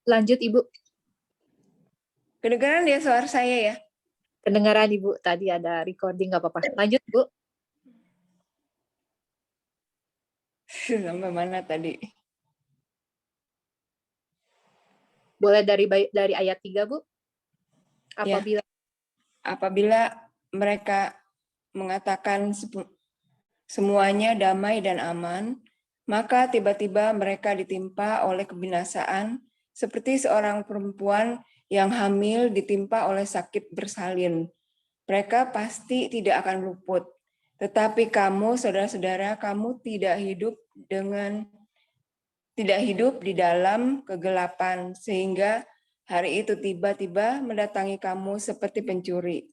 Lanjut, Ibu. Kedengaran ya suara saya ya? Kedengaran, Ibu. Tadi ada recording, nggak apa-apa. Lanjut, Bu. Sampai mana tadi? Boleh dari ayat 3, Bu. Apabila mereka mengatakan semuanya damai dan aman, maka tiba-tiba mereka ditimpa oleh kebinasaan seperti seorang perempuan yang hamil ditimpa oleh sakit bersalin. Mereka pasti tidak akan luput. Tetapi kamu, saudara-saudara, kamu tidak hidup di dalam kegelapan, sehingga hari itu tiba-tiba mendatangi kamu seperti pencuri.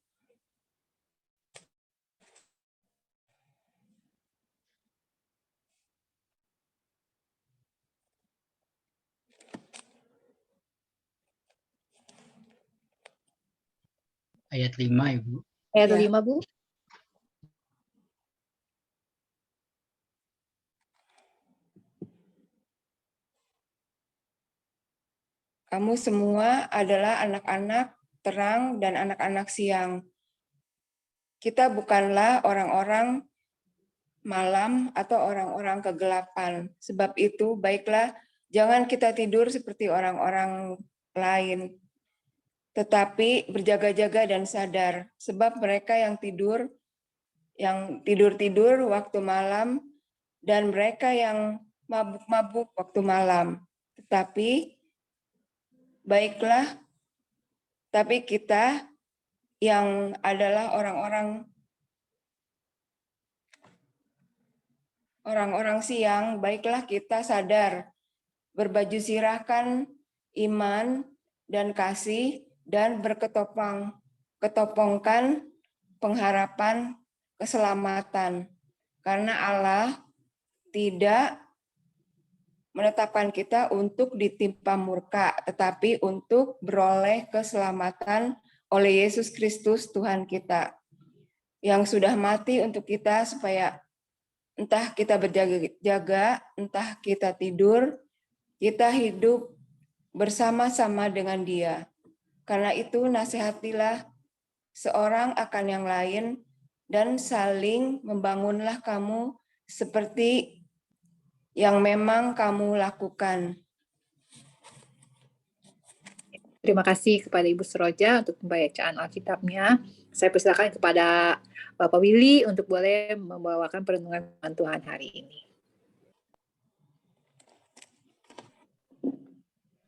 Ayat 5, Ibu. Ayat Ya. 5, Bu. Kamu semua adalah anak-anak terang dan anak-anak siang. Kita bukanlah orang-orang malam atau orang-orang kegelapan. Sebab itu, baiklah, jangan kita tidur seperti orang-orang lain, tetapi berjaga-jaga dan sadar. Sebab mereka yang tidur waktu malam, dan mereka yang mabuk-mabuk waktu malam. Tetapi baiklah, tapi kita yang adalah orang-orang siang, baiklah kita sadar, berbaju sirahkan iman dan kasih, dan ketopongkan pengharapan keselamatan. Karena Allah tidak menetapkan kita untuk ditimpa murka, tetapi untuk beroleh keselamatan oleh Yesus Kristus Tuhan kita, yang sudah mati untuk kita, supaya entah kita berjaga-jaga, entah kita tidur, kita hidup bersama-sama dengan Dia. Karena itu nasihatilah seorang akan yang lain, dan saling membangunlah kamu seperti yang memang kamu lakukan. Terima kasih kepada Ibu Seroja untuk pembacaan Alkitabnya. Saya persilakan kepada Bapak Willy untuk boleh membawakan perenungan firman Tuhan hari ini.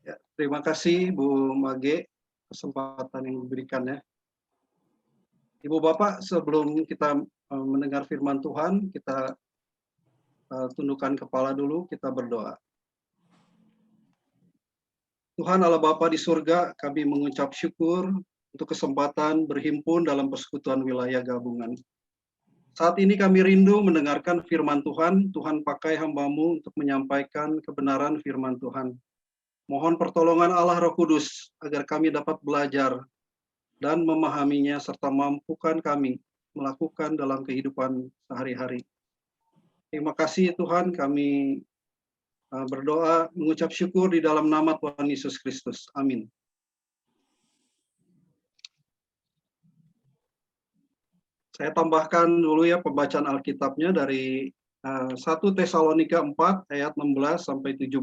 Ya, terima kasih Bu Mage kesempatan yang diberikannya. Ibu Bapak, sebelum kita mendengar firman Tuhan, kita tundukkan kepala dulu, kita berdoa. Tuhan Allah Bapa di surga, kami mengucap syukur untuk kesempatan berhimpun dalam persekutuan wilayah gabungan. Saat ini kami rindu mendengarkan firman Tuhan. Tuhan pakai hamba-Mu untuk menyampaikan kebenaran firman Tuhan. Mohon pertolongan Allah Roh Kudus agar kami dapat belajar dan memahaminya, serta mampukan kami melakukan dalam kehidupan sehari-hari. Terima kasih Tuhan, kami berdoa mengucap syukur di dalam nama Tuhan Yesus Kristus. Amin. Saya tambahkan dulu ya pembacaan Alkitabnya dari 1 Tesalonika 4 ayat 16 sampai 17.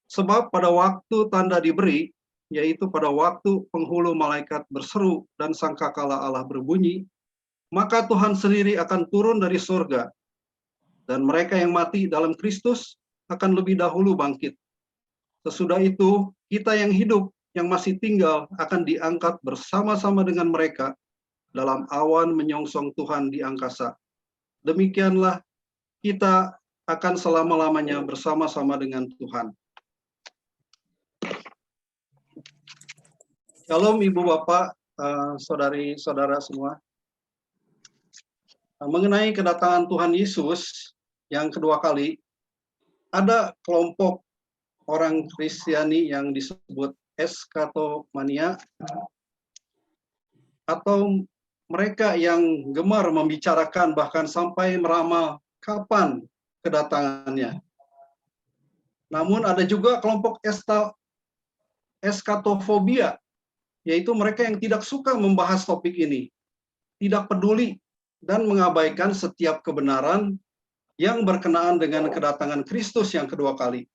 Sebab pada waktu tanda diberi, yaitu pada waktu penghulu malaikat berseru dan sangkakala Allah berbunyi, maka Tuhan sendiri akan turun dari surga, dan mereka yang mati dalam Kristus akan lebih dahulu bangkit. Sesudah itu, kita yang hidup, yang masih tinggal, akan diangkat bersama-sama dengan mereka dalam awan menyongsong Tuhan di angkasa. Demikianlah kita akan selama-lamanya bersama-sama dengan Tuhan. Shalom Ibu Bapak, saudari-saudara semua. Mengenai kedatangan Tuhan Yesus yang kedua kali, ada kelompok orang Kristiani yang disebut eskatomania atau mereka yang gemar membicarakan bahkan sampai meramal kapan kedatangannya. Namun ada juga kelompok eskatofobia, yaitu mereka yang tidak suka membahas topik ini, tidak peduli dan mengabaikan setiap kebenaran yang berkenaan dengan kedatangan Kristus yang kedua kali.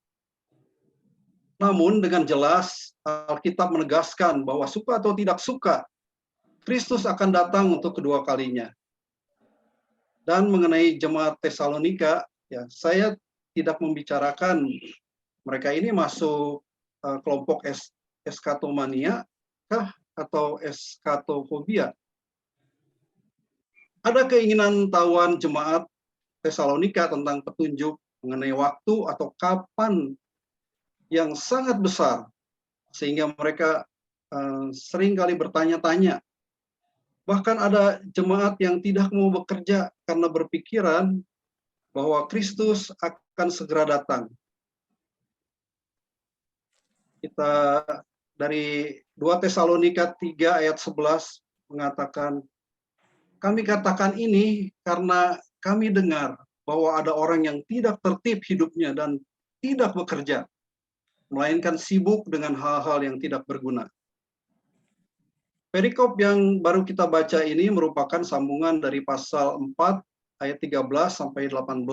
Namun dengan jelas Alkitab menegaskan bahwa suka atau tidak suka, Kristus akan datang untuk kedua kalinya. Dan mengenai jemaat Tesalonika, ya saya tidak membicarakan mereka ini masuk kelompok eskatomania kah atau eskatofobia. Ada keinginan tahuan jemaat Tesalonika tentang petunjuk mengenai waktu atau kapan yang sangat besar, sehingga mereka sering kali bertanya-tanya. Bahkan ada jemaat yang tidak mau bekerja karena berpikiran bahwa Kristus akan segera datang. Kita dari 2 Tesalonika 3 ayat 11 mengatakan, kami katakan ini karena kami dengar bahwa ada orang yang tidak tertib hidupnya dan tidak bekerja, melainkan sibuk dengan hal-hal yang tidak berguna. Perikop yang baru kita baca ini merupakan sambungan dari pasal 4 ayat 13 sampai 18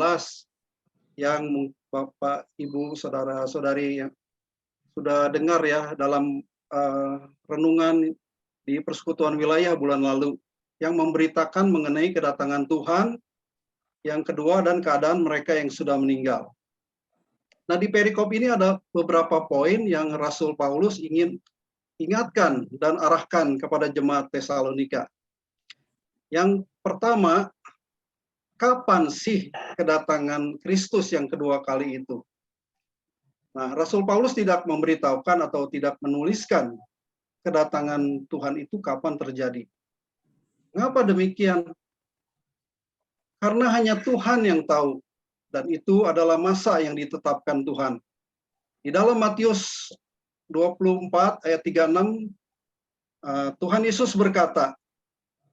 yang Bapak, Ibu, Saudara-saudari yang sudah dengar ya dalam renungan di Persekutuan Wilayah bulan lalu yang memberitakan mengenai kedatangan Tuhan yang kedua dan keadaan mereka yang sudah meninggal. Nah, di perikop ini ada beberapa poin yang Rasul Paulus ingin ingatkan dan arahkan kepada jemaat Tesalonika. Yang pertama, kapan sih kedatangan Kristus yang kedua kali itu? Nah, Rasul Paulus tidak memberitahukan atau tidak menuliskan kedatangan Tuhan itu kapan terjadi. Mengapa demikian? Karena hanya Tuhan yang tahu, dan itu adalah masa yang ditetapkan Tuhan. Di dalam Matius 24 ayat 36, Tuhan Yesus berkata,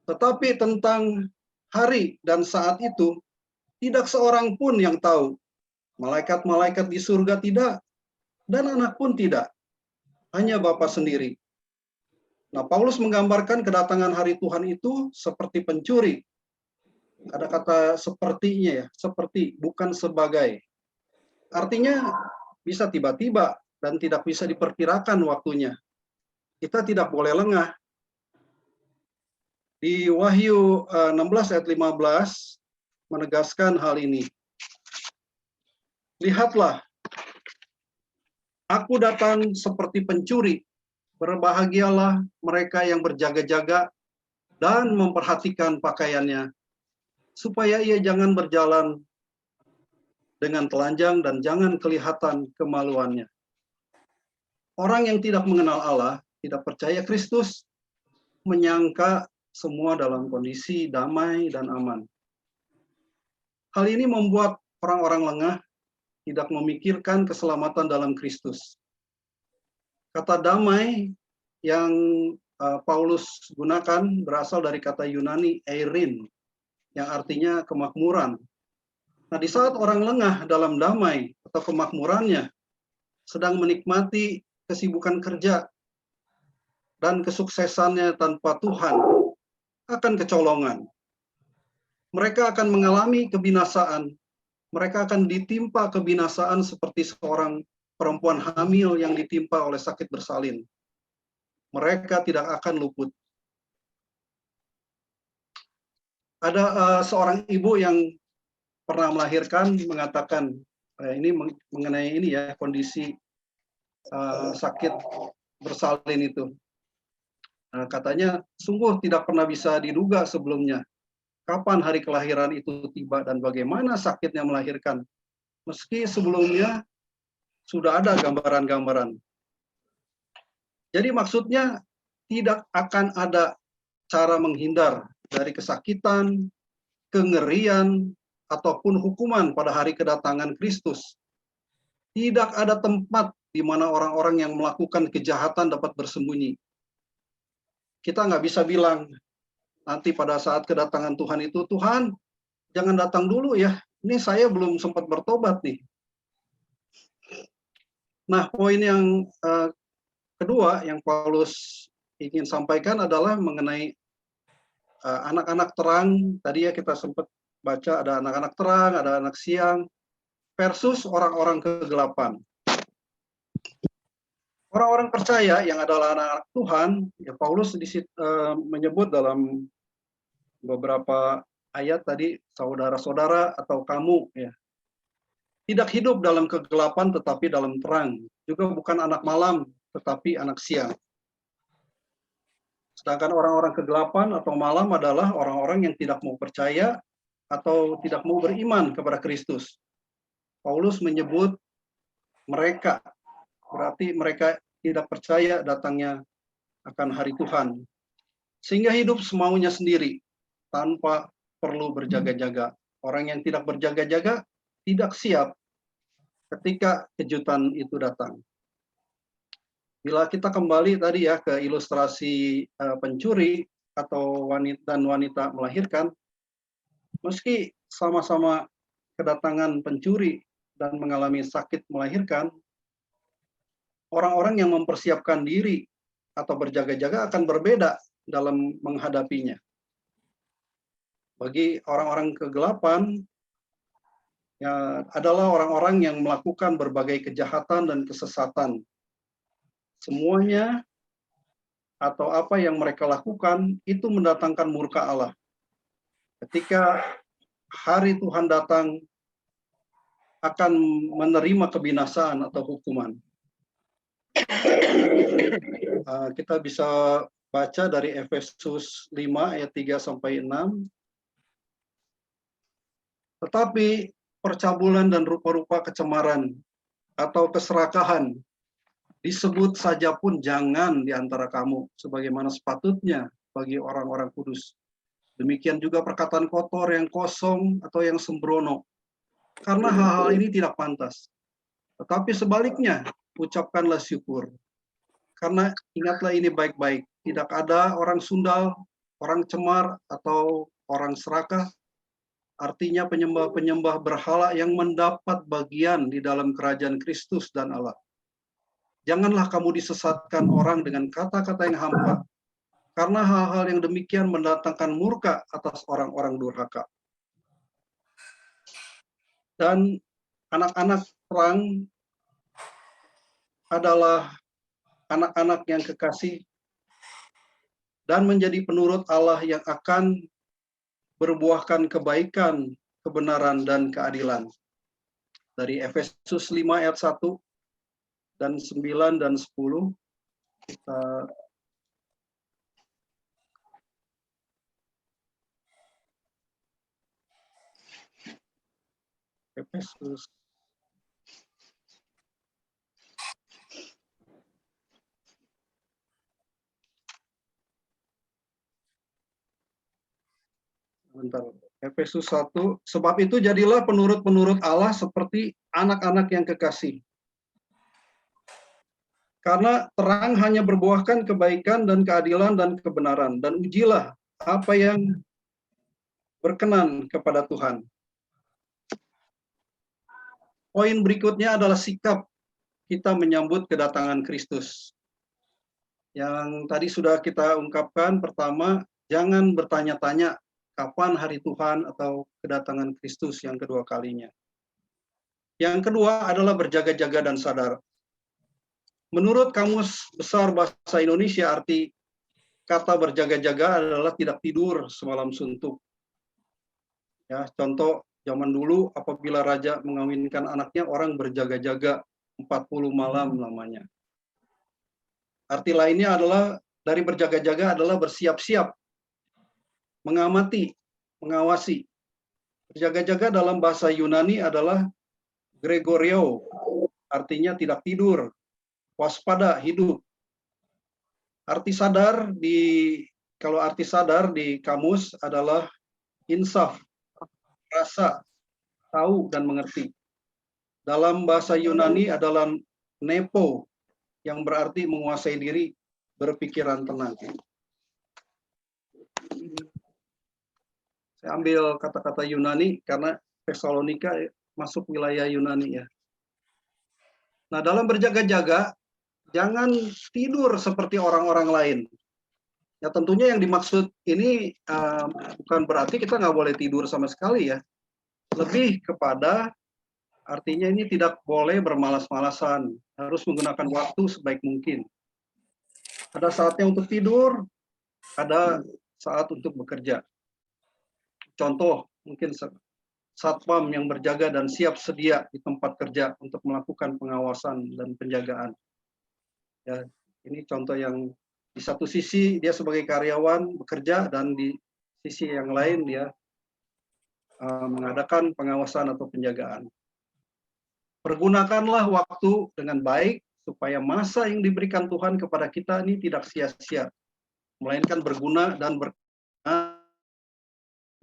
tetapi tentang hari dan saat itu, tidak seorang pun yang tahu. Malaikat-malaikat di surga tidak, dan anak pun tidak. Hanya Bapa sendiri. Nah, Paulus menggambarkan kedatangan hari Tuhan itu seperti pencuri. Ada kata sepertinya ya, seperti, bukan sebagai. Artinya bisa tiba-tiba dan tidak bisa diperkirakan waktunya. Kita tidak boleh lengah. Di Wahyu 16 ayat 15 menegaskan hal ini. Lihatlah, aku datang seperti pencuri. Berbahagialah mereka yang berjaga-jaga dan memperhatikan pakaiannya, supaya ia jangan berjalan dengan telanjang dan jangan kelihatan kemaluannya. Orang yang tidak mengenal Allah, tidak percaya Kristus, menyangka semua dalam kondisi damai dan aman. Hal ini membuat orang-orang lengah, tidak memikirkan keselamatan dalam Kristus. Kata damai yang Paulus gunakan berasal dari kata Yunani eirin, yang artinya kemakmuran. Nah, di saat orang lengah dalam damai atau kemakmurannya, sedang menikmati kesibukan kerja dan kesuksesannya tanpa Tuhan, akan kecolongan. Mereka akan mengalami kebinasaan. Mereka akan ditimpa kebinasaan seperti seorang perempuan hamil yang ditimpa oleh sakit bersalin. Mereka tidak akan luput. Ada seorang ibu yang pernah melahirkan mengatakan, ini mengenai ini ya, kondisi sakit bersalin itu. Katanya, sungguh tidak pernah bisa diduga sebelumnya. Kapan hari kelahiran itu tiba dan bagaimana sakitnya melahirkan. Meski sebelumnya sudah ada gambaran-gambaran. Jadi maksudnya tidak akan ada cara menghindar dari kesakitan, kengerian, ataupun hukuman pada hari kedatangan Kristus. Tidak ada tempat di mana orang-orang yang melakukan kejahatan dapat bersembunyi. kita nggak bisa bilang nanti pada saat kedatangan Tuhan itu, Tuhan jangan datang dulu ya, ini saya belum sempat bertobat nih. Nah, poin yang kedua yang Paulus ingin sampaikan adalah mengenai anak-anak terang. Tadi ya kita sempat baca ada anak-anak terang, ada anak siang, versus orang-orang kegelapan. Orang-orang percaya yang adalah anak-anak Tuhan, ya Paulus menyebut dalam beberapa ayat tadi, saudara-saudara atau kamu, ya, tidak hidup dalam kegelapan tetapi dalam terang. Juga bukan anak malam tetapi anak siang. Sedangkan orang-orang kegelapan atau malam adalah orang-orang yang tidak mau percaya atau tidak mau beriman kepada Kristus. Paulus menyebut mereka, berarti mereka tidak percaya datangnya akan hari Tuhan. Sehingga hidup semaunya sendiri, tanpa perlu berjaga-jaga. Orang yang tidak berjaga-jaga tidak siap ketika kejutan itu datang. Bila kita kembali tadi ya ke ilustrasi pencuri atau wanita melahirkan, meski sama-sama kedatangan pencuri dan mengalami sakit melahirkan, orang-orang yang mempersiapkan diri atau berjaga-jaga akan berbeda dalam menghadapinya. Bagi orang-orang kegelapan, ya, adalah orang-orang yang melakukan berbagai kejahatan dan kesesatan. Semuanya atau apa yang mereka lakukan itu mendatangkan murka Allah. Ketika hari Tuhan datang, akan menerima kebinasaan atau hukuman. Kita bisa baca dari Efesus 5 ayat 3-6. Tetapi percabulan dan rupa-rupa kecemaran atau keserakahan disebut saja pun jangan di antara kamu sebagaimana sepatutnya bagi orang-orang kudus. Demikian juga perkataan kotor yang kosong atau yang sembrono. Karena hal-hal ini tidak pantas. Tetapi sebaliknya, ucapkanlah syukur. Karena ingatlah ini baik-baik. Tidak ada orang sundal, orang cemar, atau orang serakah. Artinya penyembah-penyembah berhala yang mendapat bagian di dalam kerajaan Kristus dan Allah. Janganlah kamu disesatkan orang dengan kata-kata yang hampa. Karena hal-hal yang demikian mendatangkan murka atas orang-orang durhaka. Dan anak-anak terang adalah anak-anak yang kekasih dan menjadi penurut Allah yang akan berbuahkan kebaikan, kebenaran, dan keadilan. Dari Efesus 5 ayat 1 dan 9 dan 10, kita Efesus. Bentar. Efesus 1, sebab itu jadilah penurut-penurut Allah seperti anak-anak yang kekasih. Karena terang hanya berbuahkan kebaikan dan keadilan dan kebenaran. Dan ujilah apa yang berkenan kepada Tuhan. Poin berikutnya adalah sikap kita menyambut kedatangan Kristus. Yang tadi sudah kita ungkapkan, pertama, jangan bertanya-tanya kapan hari Tuhan atau kedatangan Kristus yang kedua kalinya. Yang kedua adalah berjaga-jaga dan sadar. Menurut Kamus Besar Bahasa Indonesia, arti kata berjaga-jaga adalah tidak tidur semalam suntuk. Ya, contoh zaman dulu apabila raja mengawinkan anaknya, orang berjaga-jaga 40 malam namanya. Arti lainnya adalah dari berjaga-jaga adalah bersiap-siap, mengamati, mengawasi. Berjaga-jaga dalam bahasa Yunani adalah Gregorio, artinya tidak tidur, waspada, hidup. Kalau arti sadar di kamus adalah insaf, rasa, tahu dan mengerti. Dalam bahasa Yunani adalah nepo, yang berarti menguasai diri, berpikiran tenang. Saya ambil kata-kata Yunani karena Tesalonika masuk wilayah Yunani ya. Nah, dalam berjaga-jaga, jangan tidur seperti orang-orang lain. Ya tentunya yang dimaksud ini bukan berarti kita nggak boleh tidur sama sekali ya. Lebih kepada artinya ini tidak boleh bermalas-malasan, harus menggunakan waktu sebaik mungkin. Ada saatnya untuk tidur, ada saat untuk bekerja. Contoh, mungkin satpam yang berjaga dan siap sedia di tempat kerja untuk melakukan pengawasan dan penjagaan. Ya, ini contoh yang di satu sisi dia sebagai karyawan bekerja dan di sisi yang lain dia mengadakan pengawasan atau penjagaan. Pergunakanlah waktu dengan baik supaya masa yang diberikan Tuhan kepada kita ini tidak sia-sia, melainkan berguna dan berkenan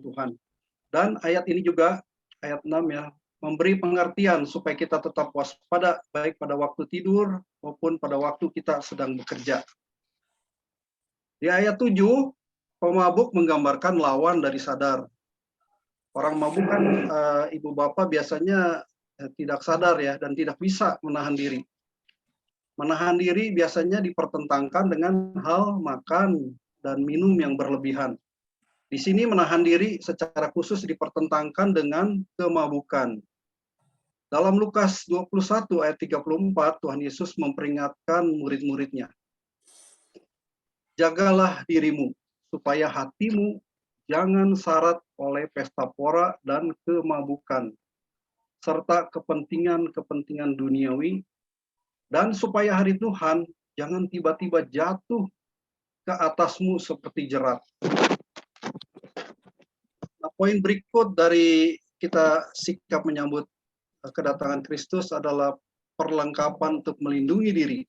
Tuhan. Dan ayat ini juga, ayat 6 ya, memberi pengertian supaya kita tetap waspada baik pada waktu tidur maupun pada waktu kita sedang bekerja. Di ayat 7, pemabuk menggambarkan lawan dari sadar. Orang mabuk kan ibu bapak biasanya tidak sadar ya dan tidak bisa menahan diri. Menahan diri biasanya dipertentangkan dengan hal makan dan minum yang berlebihan. Di sini menahan diri secara khusus dipertentangkan dengan kemabukan. Dalam Lukas 21 ayat 34, Tuhan Yesus memperingatkan murid-muridnya. Jagalah dirimu, supaya hatimu jangan syarat oleh pesta pora dan kemabukan, serta kepentingan-kepentingan duniawi, dan supaya hari Tuhan jangan tiba-tiba jatuh ke atasmu seperti jerat. Nah, poin berikut dari kita sikap menyambut kedatangan Kristus adalah perlengkapan untuk melindungi diri.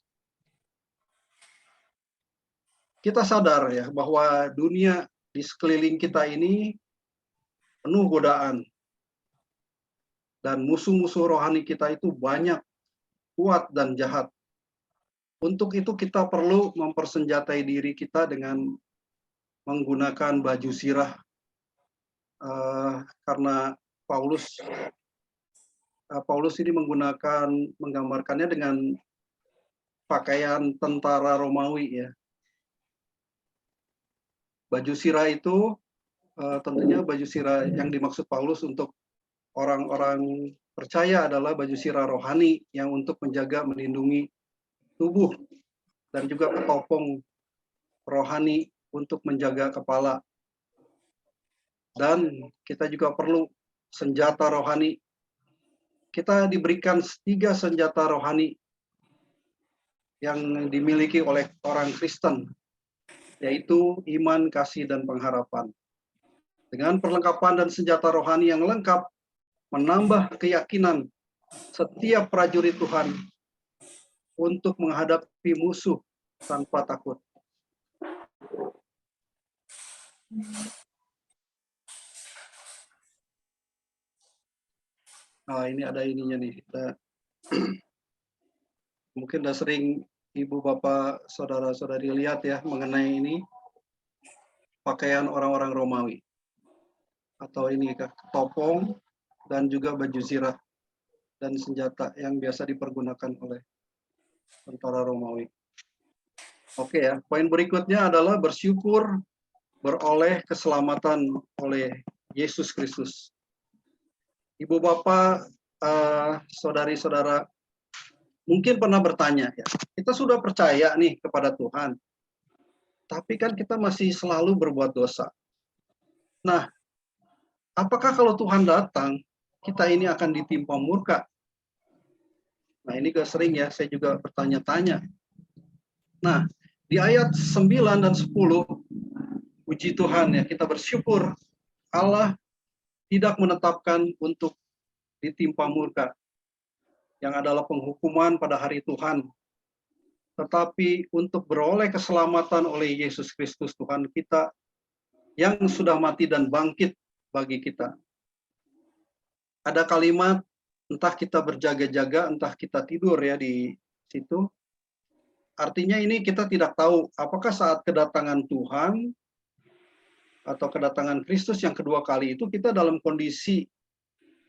Kita sadar ya bahwa dunia di sekeliling kita ini penuh godaan. Dan musuh-musuh rohani kita itu banyak, kuat dan jahat. Untuk itu kita perlu mempersenjatai diri kita dengan menggunakan baju sirah. Karena Paulus ini menggambarkannya dengan pakaian tentara Romawi ya. Baju sirah itu tentunya baju sirah yang dimaksud Paulus untuk orang-orang percaya adalah baju sirah rohani yang untuk menjaga, melindungi tubuh dan juga ketopong rohani untuk menjaga kepala. Dan kita juga perlu senjata rohani. Kita diberikan 3 senjata rohani yang dimiliki oleh orang Kristen, yaitu iman, kasih, dan pengharapan. Dengan perlengkapan dan senjata rohani yang lengkap, menambah keyakinan setiap prajurit Tuhan untuk menghadapi musuh tanpa takut. Nah, ini ada ininya nih. Mungkin udah sering ibu, bapak, saudara-saudari lihat ya mengenai ini pakaian orang-orang Romawi. Atau ini ketopong dan juga baju zirah dan senjata yang biasa dipergunakan oleh tentara Romawi. Oke ya, poin berikutnya adalah bersyukur beroleh keselamatan oleh Yesus Kristus. Ibu bapak, saudari-saudara, mungkin pernah bertanya ya, kita sudah percaya nih kepada Tuhan, tapi kan kita masih selalu berbuat dosa. Nah, apakah kalau Tuhan datang, kita ini akan ditimpa murka? Nah, ini juga sering ya, saya juga bertanya-tanya. Nah, di ayat 9 dan 10, puji Tuhan ya, kita bersyukur Allah tidak menetapkan untuk ditimpa murka, yang adalah penghukuman pada hari Tuhan, tetapi untuk beroleh keselamatan oleh Yesus Kristus Tuhan kita, yang sudah mati dan bangkit bagi kita. Ada kalimat, entah kita berjaga-jaga, entah kita tidur ya di situ. Artinya ini kita tidak tahu apakah saat kedatangan Tuhan atau kedatangan Kristus yang kedua kali itu kita dalam kondisi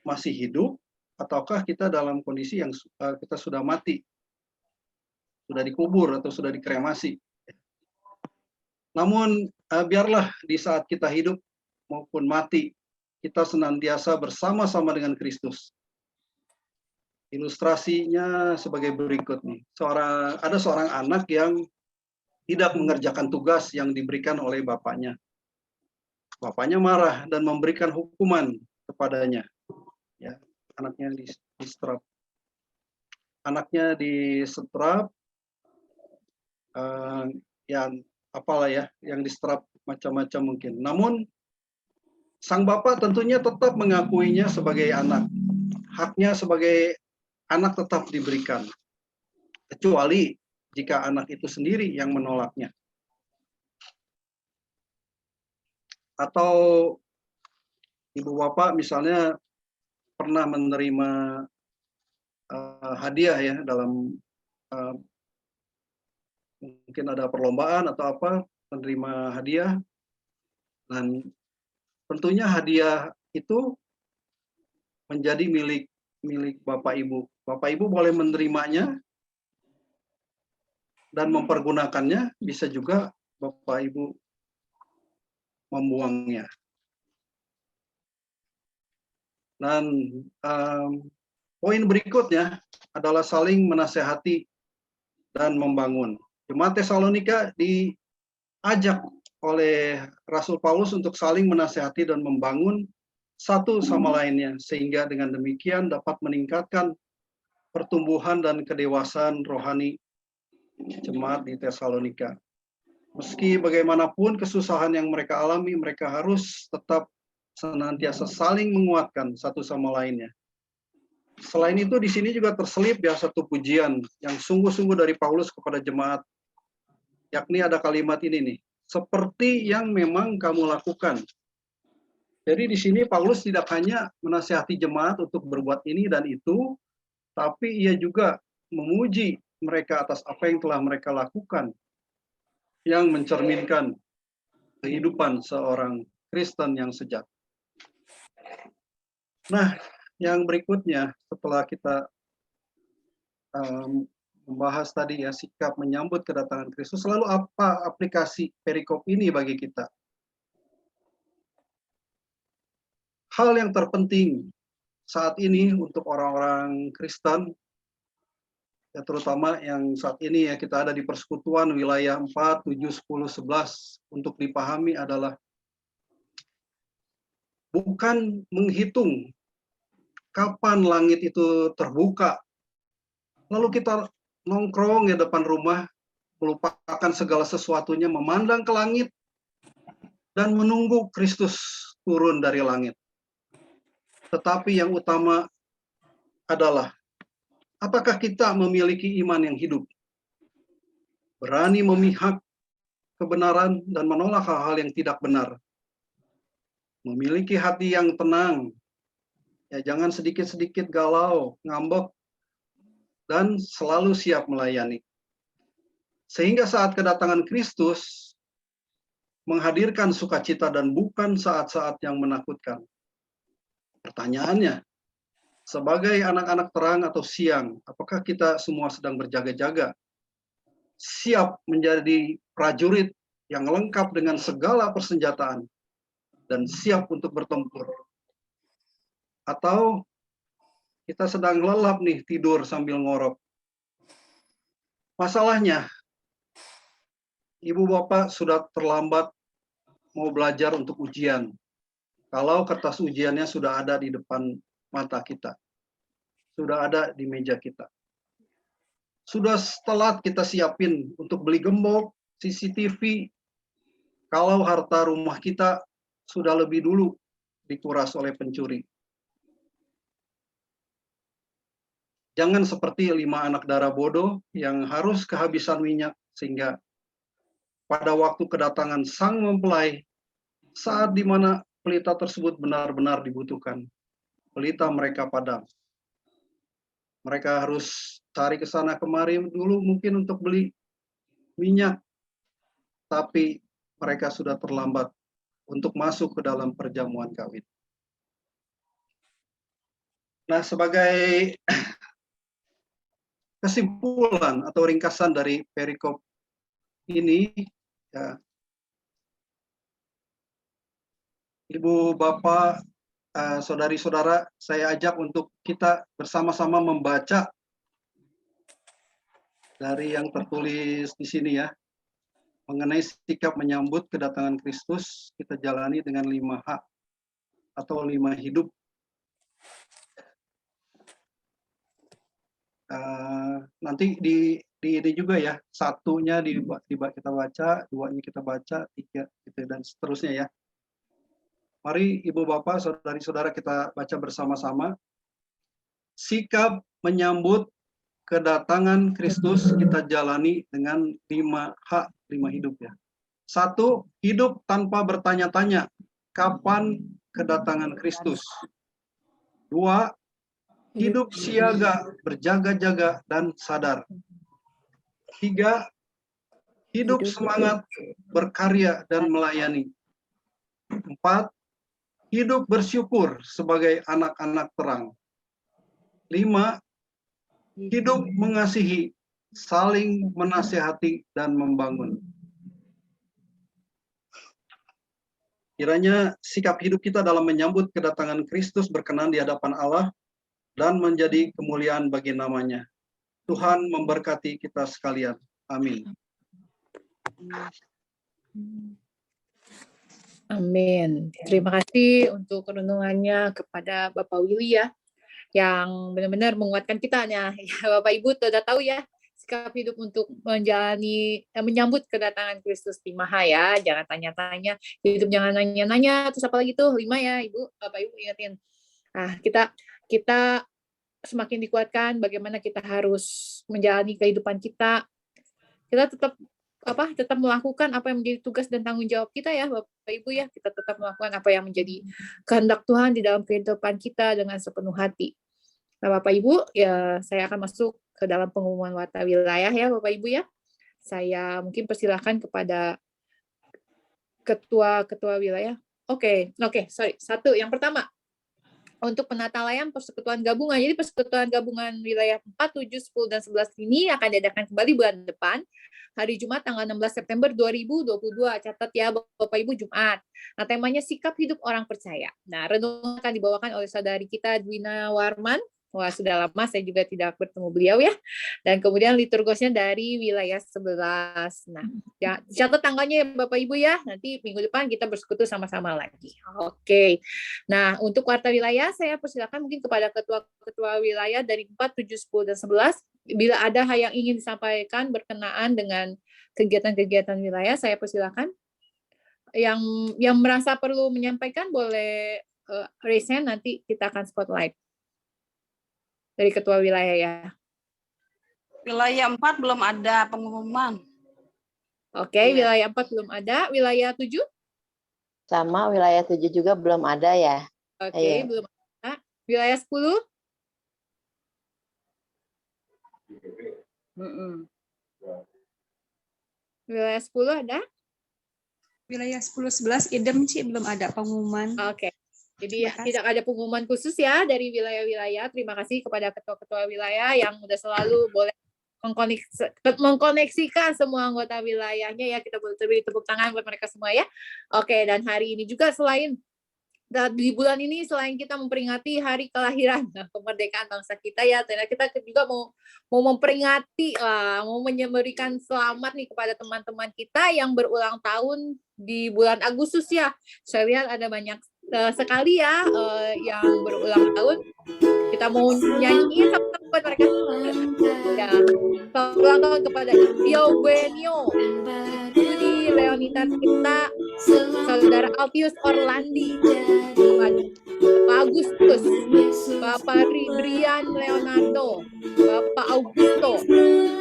masih hidup, ataukah kita dalam kondisi yang kita sudah mati, sudah dikubur atau sudah dikremasi. Namun biarlah di saat kita hidup maupun mati, kita senantiasa bersama-sama dengan Kristus. Ilustrasinya sebagai berikut nih. Ada seorang anak yang tidak mengerjakan tugas yang diberikan oleh bapaknya. Bapaknya marah dan memberikan hukuman kepadanya. Ya, anaknya disetrap. Anaknya disetrap, yang apalah ya, yang disetrap macam-macam mungkin. Namun sang bapak tentunya tetap mengakuinya sebagai anak. Haknya sebagai anak tetap diberikan. Kecuali jika anak itu sendiri yang menolaknya. Atau ibu bapak misalnya pernah menerima hadiah ya dalam mungkin ada perlombaan atau apa, menerima hadiah, dan tentunya hadiah itu menjadi milik bapak ibu. Bapak ibu boleh menerimanya dan mempergunakannya, bisa juga bapak ibu membuangnya. Dan poin berikutnya adalah saling menasehati dan membangun. Jemaat Tesalonika diajak oleh Rasul Paulus untuk saling menasehati dan membangun satu sama lainnya, sehingga dengan demikian dapat meningkatkan pertumbuhan dan kedewasaan rohani jemaat di Tesalonika. Meski bagaimanapun kesusahan yang mereka alami, mereka harus tetap senantiasa saling menguatkan satu sama lainnya. Selain itu, di sini juga terselip ya satu pujian yang sungguh-sungguh dari Paulus kepada jemaat, yakni ada kalimat ini nih, seperti yang memang kamu lakukan. Jadi di sini Paulus tidak hanya menasihati jemaat untuk berbuat ini dan itu, tapi ia juga memuji mereka atas apa yang telah mereka lakukan, yang mencerminkan kehidupan seorang Kristen yang sejati. Nah, yang berikutnya setelah kita membahas tadi ya sikap menyambut kedatangan Kristus, lalu apa aplikasi perikop ini bagi kita? Hal yang terpenting saat ini untuk orang-orang Kristen, ya terutama yang saat ini ya kita ada di persekutuan wilayah 4, 7, 10, 11, untuk dipahami adalah bukan menghitung kapan langit itu terbuka, lalu kita nongkrong di depan rumah, melupakan segala sesuatunya, memandang ke langit, dan menunggu Kristus turun dari langit. Tetapi yang utama adalah, apakah kita memiliki iman yang hidup? Berani memihak kebenaran dan menolak hal-hal yang tidak benar. Memiliki hati yang tenang, ya jangan sedikit-sedikit galau, ngambek, dan selalu siap melayani. Sehingga saat kedatangan Kristus menghadirkan sukacita dan bukan saat-saat yang menakutkan. Pertanyaannya, sebagai anak-anak terang atau siang, apakah kita semua sedang berjaga-jaga, siap menjadi prajurit yang lengkap dengan segala persenjataan, dan siap untuk bertempur? Atau kita sedang lelap nih, tidur sambil ngorok? Masalahnya, ibu bapak sudah terlambat mau belajar untuk ujian, kalau kertas ujiannya sudah ada di depan mata kita, sudah ada di meja kita. Sudah telat kita siapin untuk beli gembok, CCTV, kalau harta rumah kita sudah lebih dulu dikuras oleh pencuri. Jangan seperti 5 anak darah bodoh yang harus kehabisan minyak, sehingga pada waktu kedatangan sang mempelai, saat di mana pelita tersebut benar-benar dibutuhkan, pelita mereka padam. Mereka harus cari ke sana kemari dulu mungkin untuk beli minyak, tapi mereka sudah terlambat untuk masuk ke dalam perjamuan kawin. Nah, sebagai kesimpulan atau ringkasan dari perikop ini, ya, Ibu, Bapak, saudari-saudara, saya ajak untuk kita bersama-sama membaca dari yang tertulis di sini ya, mengenai sikap menyambut kedatangan Kristus. Kita jalani dengan 5H atau 5 hidup. Nanti di ini juga ya, satunya kita baca, duanya kita baca, tiga gitu, dan seterusnya ya. Mari Ibu Bapak, saudari-saudara, kita baca bersama-sama. Sikap menyambut kedatangan Kristus kita jalani dengan 5H, 5 hidup ya. 1, hidup tanpa bertanya-tanya kapan kedatangan Kristus. 2, hidup siaga, berjaga-jaga dan sadar. 3, hidup semangat, berkarya dan melayani. 4, hidup bersyukur sebagai anak-anak terang. 5, hidup mengasihi, saling menasihati dan membangun. Kiranya sikap hidup kita dalam menyambut kedatangan Kristus berkenan di hadapan Allah dan menjadi kemuliaan bagi namanya. Tuhan memberkati kita sekalian. Amin. Amin. Terima kasih untuk renungannya kepada Bapak Willy ya, yang benar-benar menguatkan kita ya. Bapak Ibu sudah tahu ya, sikap hidup untuk menyambut kedatangan Kristus 5H ya. Jangan tanya-tanya, hidup jangan nanya-nanya, terus apa lagi tuh 5 ya Ibu, Bapak Ibu ingetin. Nah, kita semakin dikuatkan bagaimana kita harus menjalani kehidupan kita. Kita tetap melakukan apa yang menjadi tugas dan tanggung jawab kita ya Bapak Ibu ya. Kita tetap melakukan apa yang menjadi kehendak Tuhan di dalam kehidupan kita dengan sepenuh hati. Nah, Bapak Ibu, ya saya akan masuk ke dalam pengumuman warta wilayah ya Bapak Ibu ya. Saya mungkin persilahkan kepada ketua wilayah. Oke, sorry. 1, yang pertama, untuk penata layan persekutuan gabungan. Jadi persekutuan gabungan wilayah 4, 7, 10, dan 11 ini akan diadakan kembali bulan depan, hari Jumat tanggal 16 September 2022. Catat ya Bapak Ibu, Jumat. Nah, temanya sikap hidup orang percaya. Nah, renungan akan dibawakan oleh saudari kita Dwina Warman. Wah, sudah lama saya juga tidak bertemu beliau ya. Dan kemudian liturgosnya dari wilayah 11. Nah, ya, catat tanggalnya ya Bapak Ibu ya. Nanti minggu depan kita bersekutu sama-sama lagi. Oke. Nah, untuk warta wilayah saya persilakan mungkin kepada ketua-ketua wilayah dari 4, 7, 10, dan 11. Bila ada hal yang ingin disampaikan berkenaan dengan kegiatan-kegiatan wilayah, saya persilakan. Yang merasa perlu menyampaikan boleh raise hand, nanti kita akan spotlight. Dari ketua wilayah ya. Wilayah 4 belum ada pengumuman. Oke, wilayah 4 belum ada. Wilayah 7? Sama, wilayah 7 juga belum ada ya. Oke, belum ada. Wilayah 10? Wilayah 10 ada? Wilayah 10-11 idem sih belum ada pengumuman. Oke. Jadi tidak ada pengumuman khusus ya dari wilayah-wilayah. Terima kasih kepada ketua-ketua wilayah yang sudah selalu boleh mengkoneksikan semua anggota wilayahnya ya. Kita boleh beri tepuk tangan buat mereka semua ya. Oke, dan hari ini juga di bulan ini selain kita memperingati hari kelahiran kemerdekaan bangsa kita ya, ternyata kita juga mau memperingati, mau memberikan selamat nih kepada teman-teman kita yang berulang tahun di bulan Agustus ya. Saya lihat ada banyak sekali ya yang berulang tahun. Kita mau nyanyiin sama-sama buat mereka. Ya, selamat ulang tahun kepada Tio Buenio, Judy Leonita kita, saudara Altius Orlandi, Bapak Agustus, Bapak Ridrian Leonardo, Bapak Augusto,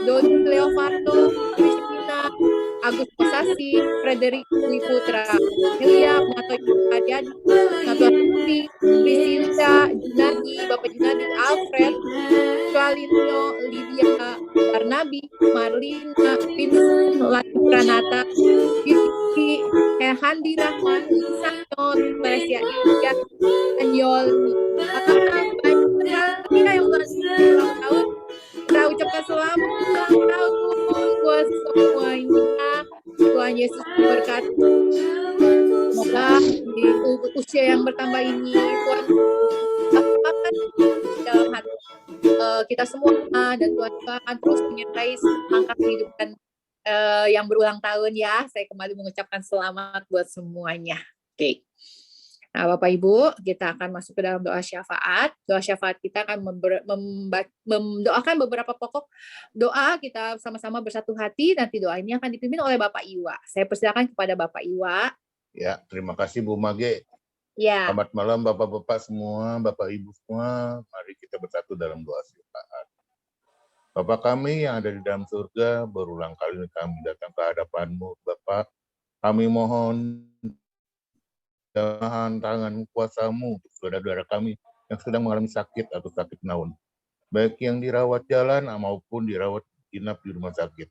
Dodi Leopardo, Christina, Agus Posasi, Frederick Dwi Putra, Ilya Mato Adian, Natua Tuti, Priscilla, Junadi, Bapak Junadi, Alfred, Sualinyo, Lydia Barnabi, Marlina, Vincent, Lati Pranata, Vicky, Handi Rahman, Sanyo, Malaysia India, Anyol, yang ulang tahun. Kita ucapkan selamat ulang tahun buat semuanya. Tuhan Yesus memberkati. Semoga di usia yang bertambah ini Tuhan akan dalam hati kita semua, dan Tuhan akan terus menyertai langkah kehidupan yang berulang tahun ya. Saya kembali mengucapkan selamat buat semuanya. Oke. Nah, Bapak Ibu, kita akan masuk ke dalam doa syafaat. Doa syafaat kita akan mendoakan beberapa pokok doa. Kita sama-sama bersatu hati. Nanti doa ini akan dipimpin oleh Bapak Iwa. Saya persilakan kepada Bapak Iwa. Ya, terima kasih Bu Mage. Ya. Selamat malam Bapak-Bapak semua, Bapak Ibu semua. Mari kita bersatu dalam doa syafaat. Bapa kami yang ada di dalam surga, berulang kali kami datang ke hadapan-Mu, Bapak. Kami mohon tangan kuasa-Mu untuk saudara-saudara kami yang sedang mengalami sakit atau sakit naun, baik yang dirawat jalan maupun dirawat inap di rumah sakit.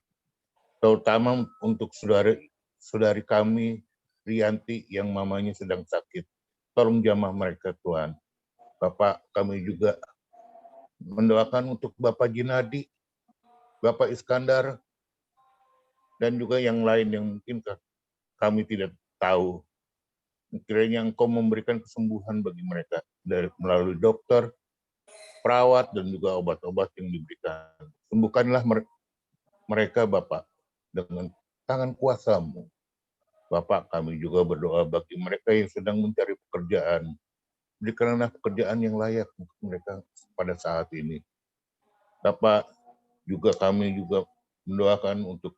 Terutama untuk saudari kami, Rianti, yang mamanya sedang sakit. Tolong jamah mereka, Tuhan. Bapak, kami juga mendoakan untuk Bapak Jinadi, Bapak Iskandar, dan juga yang lain yang mungkin kami tidak tahu. Kiranya Engkau memberikan kesembuhan bagi mereka melalui dokter, perawat, dan juga obat-obat yang diberikan. Sembuhkanlah mereka, Bapak, dengan tangan kuasa-Mu. Bapak, kami juga berdoa bagi mereka yang sedang mencari pekerjaan. Berikanlah pekerjaan yang layak untuk mereka pada saat ini. Bapak, kami juga mendoakan untuk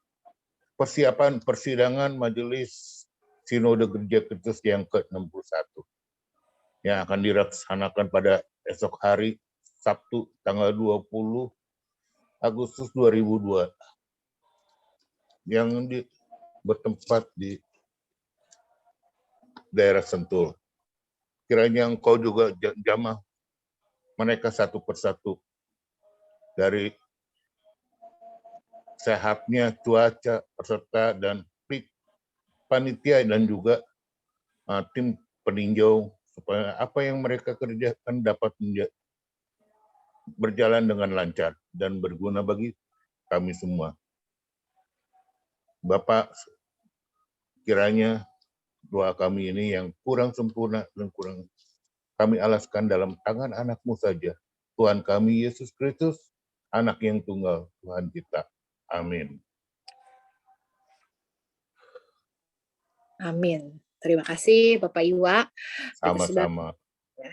persiapan persidangan Majelis Sinode Gereja Kristus yang ke-61 yang akan dilaksanakan pada esok hari, Sabtu, tanggal 20 Agustus 2002, yang bertempat di daerah Sentul. Kiranya Engkau juga jamah mereka satu persatu, dari sehatnya cuaca, peserta, dan panitia, dan juga tim peninjau, supaya apa yang mereka kerjakan dapat berjalan dengan lancar dan berguna bagi kami semua. Bapak, kiranya doa kami ini yang kurang sempurna dan kurang kami alaskan dalam tangan anak-Mu saja, Tuhan kami Yesus Kristus, anak yang tunggal Tuhan kita. Amin. Amin. Terima kasih Bapak Iwa. Sama-sama.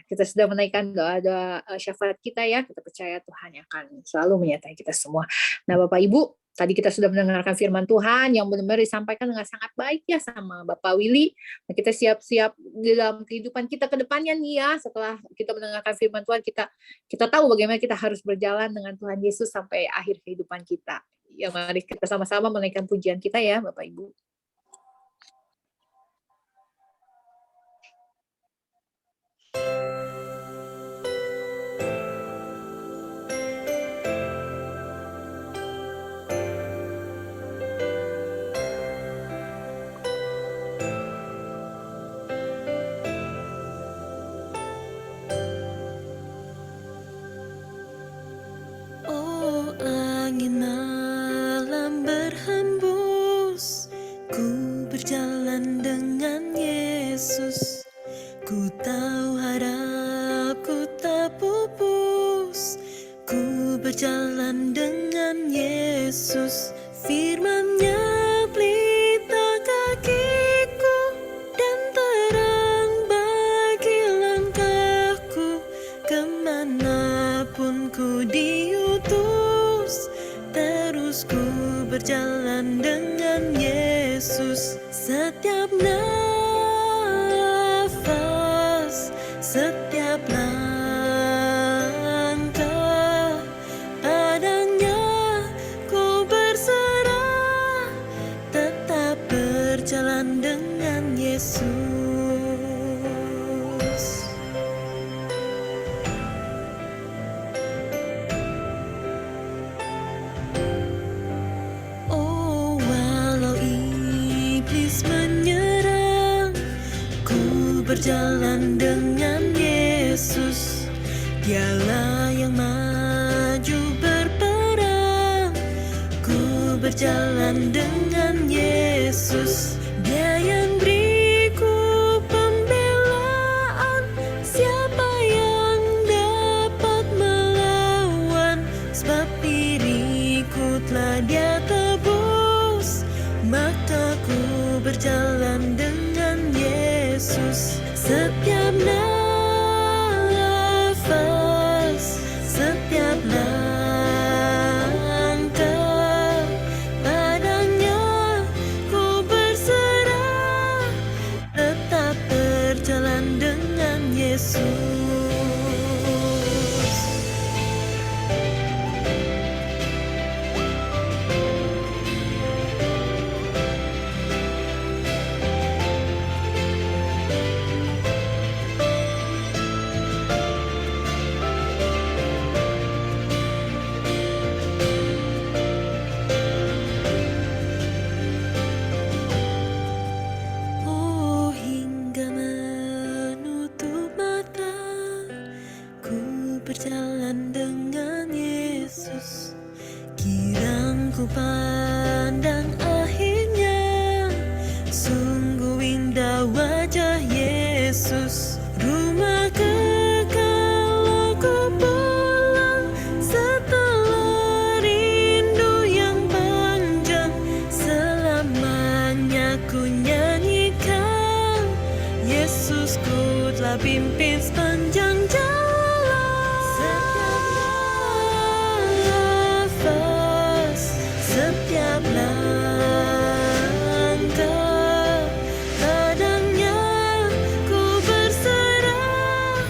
Kita sudah menaikkan doa-doa syafaat kita ya. Kita percaya Tuhan yang akan selalu menyertai kita semua. Nah Bapak Ibu, tadi kita sudah mendengarkan firman Tuhan yang benar-benar disampaikan dengan sangat baik ya sama Bapak Willy. Nah, kita siap-siap di dalam kehidupan kita ke depannya nih ya. Setelah kita mendengarkan firman Tuhan, kita tahu bagaimana kita harus berjalan dengan Tuhan Yesus sampai akhir kehidupan kita. Ya, mari kita sama-sama menaikkan pujian kita ya Bapak Ibu. Berjalan dengan Yesus, firman-Nya pelita kakiku dan terang bagi langkahku. Kemanapun ku diutus, terus ku berjalan dengan Yesus. Setiap nafas berjalan dengan Yesus. Dialah yang maju berperang. Ku berjalan dengan Yesus. Dia yang beriku pembelaan. Siapa yang dapat melawan? Sebab diriku telah Dia tebus. Maka ku berjalan dengan Yesus. Setiap nafas, setiap langkah padanya ku berserah. Tetap berjalan dengan Yesus. Oh, hingga menutup mata, ku berjalan dengan Yesus. Kirang ku pandang akhirnya, sungguh indah wajah Yesus. Rumah kekal aku pulang setelah rindu yang panjang. Selamanya ku nyanyikan, Yesusku telah pimpin sepanjang jalan. Setiap nafas, setiap langkah padanya ku berserah.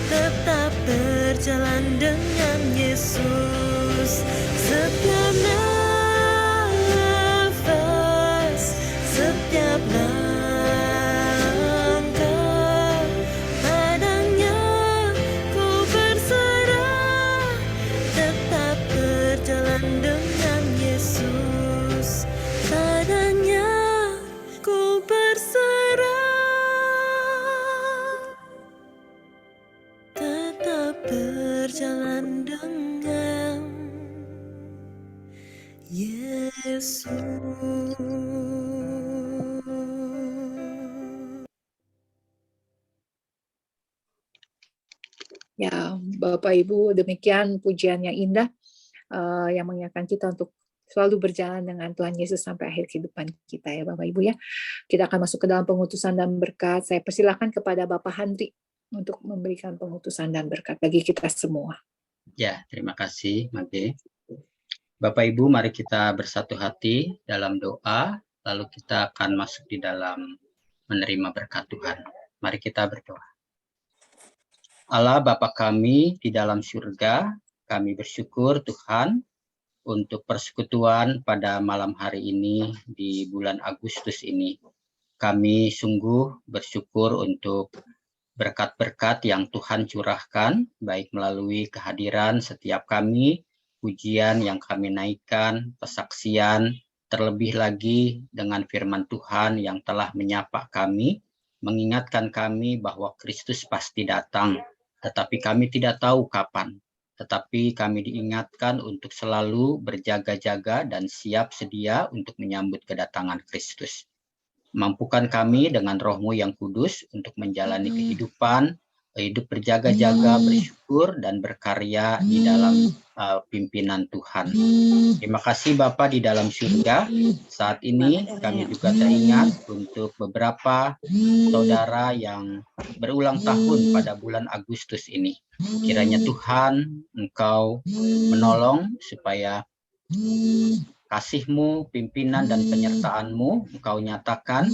Tetap berjalan dengan Yesus. Setiap nafas, setiap langkah padanya ku berserah. Tetap berjalan dengan Yesus. Padanya ku berserah. Tetap berjalan dengan Yesus. Ya, Bapak Ibu, demikian pujian yang indah yang mengingatkan kita untuk selalu berjalan dengan Tuhan Yesus sampai akhir kehidupan kita ya Bapak Ibu ya. Kita akan masuk ke dalam pengutusan dan berkat. Saya persilakan kepada Bapak Handri untuk memberikan pengutusan dan berkat bagi kita semua. Ya, terima kasih Mage. Bapak Ibu, mari kita bersatu hati dalam doa, lalu kita akan masuk di dalam menerima berkat Tuhan. Mari kita berdoa. Allah Bapa kami di dalam surga, kami bersyukur Tuhan untuk persekutuan pada malam hari ini di bulan Agustus ini. Kami sungguh bersyukur untuk berkat-berkat yang Tuhan curahkan, baik melalui kehadiran setiap kami, pujian yang kami naikkan, pesaksian, terlebih lagi dengan firman Tuhan yang telah menyapa kami, mengingatkan kami bahwa Kristus pasti datang, tetapi kami tidak tahu kapan. Tetapi kami diingatkan untuk selalu berjaga-jaga dan siap sedia untuk menyambut kedatangan Kristus. Mampukan kami dengan Roh-Mu yang kudus untuk menjalani kehidupan, hidup berjaga-jaga, bersyukur, dan berkarya di dalam pimpinan Tuhan. Terima kasih Bapa di dalam surga. Saat ini kami juga teringat untuk beberapa saudara yang berulang tahun pada bulan Agustus ini. Kiranya Tuhan Engkau menolong supaya kasih-Mu, pimpinan dan penyertaan-Mu Engkau nyatakan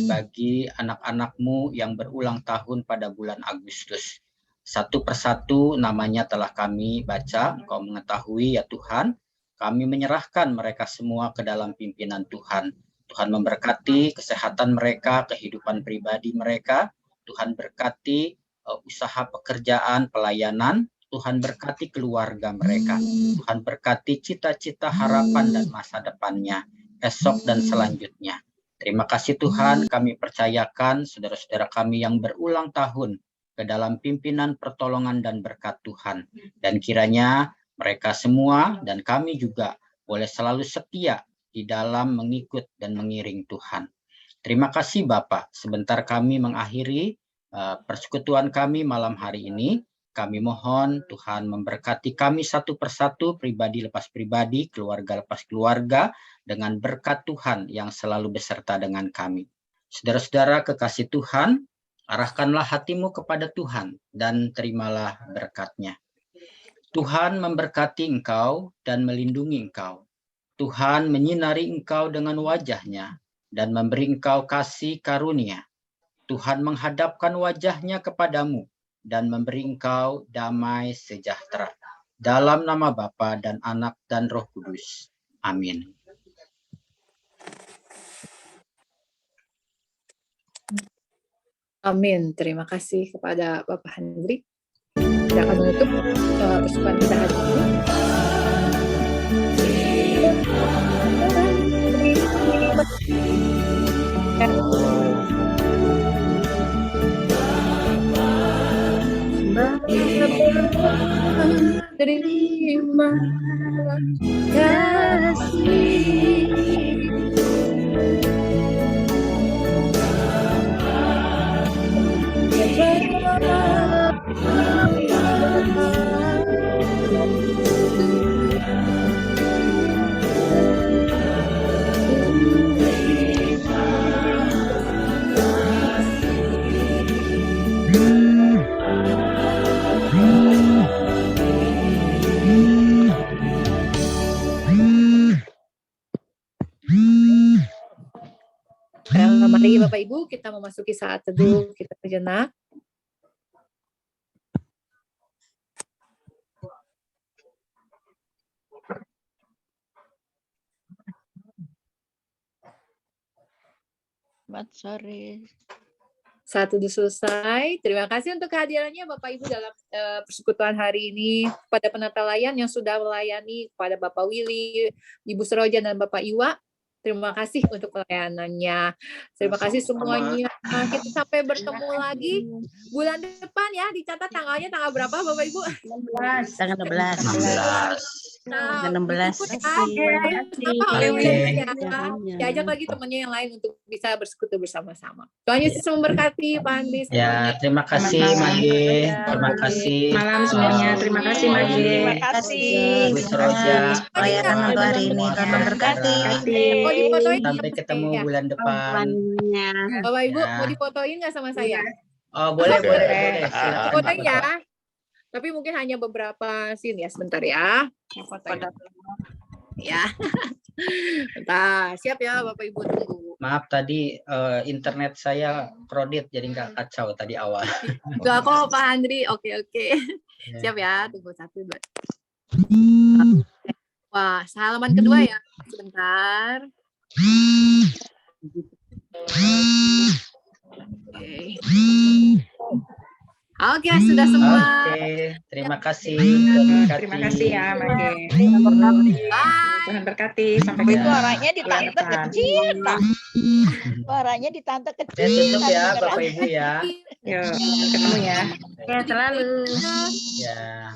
bagi anak-anak-Mu yang berulang tahun pada bulan Agustus. Satu persatu namanya telah kami baca, Engkau mengetahui ya Tuhan. Kami menyerahkan mereka semua ke dalam pimpinan Tuhan. Tuhan memberkati kesehatan mereka, kehidupan pribadi mereka. Tuhan berkati usaha pekerjaan, pelayanan. Tuhan berkati keluarga mereka. Tuhan berkati cita-cita, harapan, dan masa depannya, esok dan selanjutnya. Terima kasih Tuhan, kami percayakan saudara-saudara kami yang berulang tahun ke dalam pimpinan pertolongan dan berkat Tuhan. Dan kiranya mereka semua dan kami juga boleh selalu setia di dalam mengikut dan mengiring Tuhan. Terima kasih Bapak, sebentar kami mengakhiri persekutuan kami malam hari ini. Kami mohon Tuhan memberkati kami satu persatu, pribadi lepas pribadi, keluarga lepas keluarga, dengan berkat Tuhan yang selalu beserta dengan kami. Saudara-saudara kekasih Tuhan, arahkanlah hatimu kepada Tuhan dan terimalah berkat-Nya. Tuhan memberkati engkau dan melindungi engkau. Tuhan menyinari engkau dengan wajah-Nya dan memberi engkau kasih karunia. Tuhan menghadapkan wajah-Nya kepadamu dan memberi engkau damai sejahtera. Dalam nama Bapa dan Anak dan Roh Kudus. Amin. Amin. Terima kasih kepada Bapak Hendrik. Kita akan menutup persembahan kita hari ini. Terima Mari Bapak Ibu kita memasuki saat teduh kita sejenak. Selamat sore. Saat teduh selesai. Terima kasih untuk kehadirannya Bapak Ibu dalam persekutuan hari ini, kepada penata layan yang sudah melayani, kepada Bapak Willy, Ibu Seroja dan Bapak Iwa. Terima kasih untuk pelayanannya. Terima kasih semuanya. Kita sampai bertemu lagi bulan depan ya. Dicatat tanggalnya tanggal berapa Bapak Ibu? Tanggal 16. Tanggal 16. Diajak lagi temannya yang lain untuk bisa bersekutu bersama-sama. Tuhan Yesus memberkati Pak Andri. Ya, terima kasih Mage. Terima kasih. Malam semuanya. Terima kasih Mage. Terima kasih. Ibu Seroja. Pelayanan untuk hari ini Tuhan memberkati. Mau difotoin Sampai ketemu bulan depan. Bapak Ibu Ya. mau difotoin nggak sama saya? Oh, boleh. Silakan. Fotoin ya. Tapi mungkin hanya beberapa scene ya, sebentar ya. Fotoin. Ya. Bentar, siap ya Bapak Ibu, tunggu. Maaf tadi internet saya kredit jadi nggak kacau tadi awal. Enggak kok Pak Andri. Oke. Ya. Siap ya, tunggu 1, 2. Wah, halaman kedua ya. Sebentar. Oke, sudah semua. Oke, terima kasih. Terima kasih ya Mage. Bye. Tuhan berkati. Sampai Itu ketemu. suaranya ditante kecil, Pak. Suaranya ditante Saya kecil. tutup ya Bapak Ibu ya. Yuk, ketemu ya. Ya, selalu. Ya.